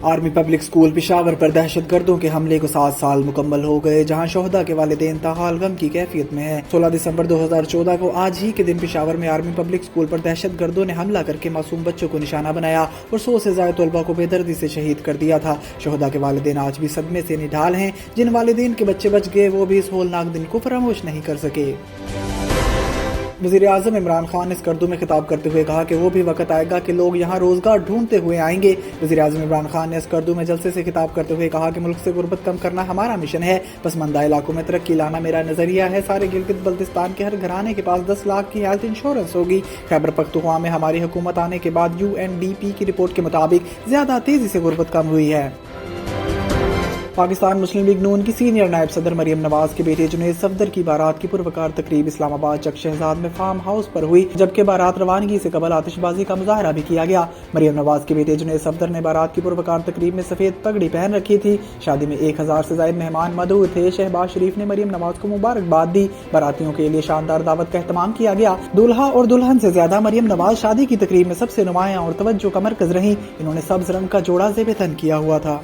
Army public school Peshawar پر دہشت گردوں کے حملے کو 7 سال مکمل ہو گئے، جہاں شہداء کے والدین تاحال غم کی کیفیت میں ہیں۔ 16 دسمبر 2014 کو آج ہی کے دن پشاور میں آرمی پبلک اسکول پر دہشت گردوں نے حملہ کر کے معصوم بچوں کو نشانہ بنایا اور 100 سے زائد طلباء کو بے دردی سے شہید کر دیا تھا۔ شہداء کے والدین آج بھی صدمے سے نڈھال ہیں۔ جن والدین کے بچے بچ گئے وہ بھی اس ہولناک دن کو فراموش نہیں کر سکے۔ وزیر اعظم عمران خان نے اسکردو میں خطاب کرتے ہوئے کہا کہ وہ بھی وقت آئے گا کہ لوگ یہاں روزگار ڈھونڈتے ہوئے آئیں گے۔ وزیر اعظم عمران خان نے اسکردو میں جلسے سے خطاب کرتے ہوئے کہا کہ ملک سے غربت کم کرنا ہمارا مشن ہے، پسماندہ علاقوں میں ترقی لانا میرا نظریہ ہے۔ سارے گلگت بلتستان کے ہر گھرانے کے پاس 10 لاکھ کی ہیلتھ انشورنس ہوگی۔ خیبر پختونخوا میں ہماری حکومت آنے کے بعد UNDP کی رپورٹ کے مطابق زیادہ تیزی سے غربت کم ہوئی ہے۔ پاکستان مسلم لیگ نون کی سینئر نائب صدر مریم نواز کے بیٹے جنید صفدر کی بارات کی پروقار تقریب اسلام آباد چک شہزاد میں فارم ہاؤس پر ہوئی، جبکہ بارات روانگی سے قبل آتش بازی کا مظاہرہ بھی کیا گیا۔ مریم نواز کے بیٹے جنید صفدر نے بارات کی پروقار تقریب میں سفید پگڑی پہن رکھی تھی۔ شادی میں 1000 سے زائد مہمان مدعو تھے۔ شہباز شریف نے مریم نواز کو مبارکباد دی۔ باراتیوں کے لیے شاندار دعوت کا اہتمام کیا گیا۔ دولہا اور دلہن سے زیادہ مریم نواز شادی کی تقریب میں سب سے نمایاں اور توجہ کا مرکز رہیں۔ انہوں نے سبز رنگ کا جوڑا زیب تن کیا ہوا تھا۔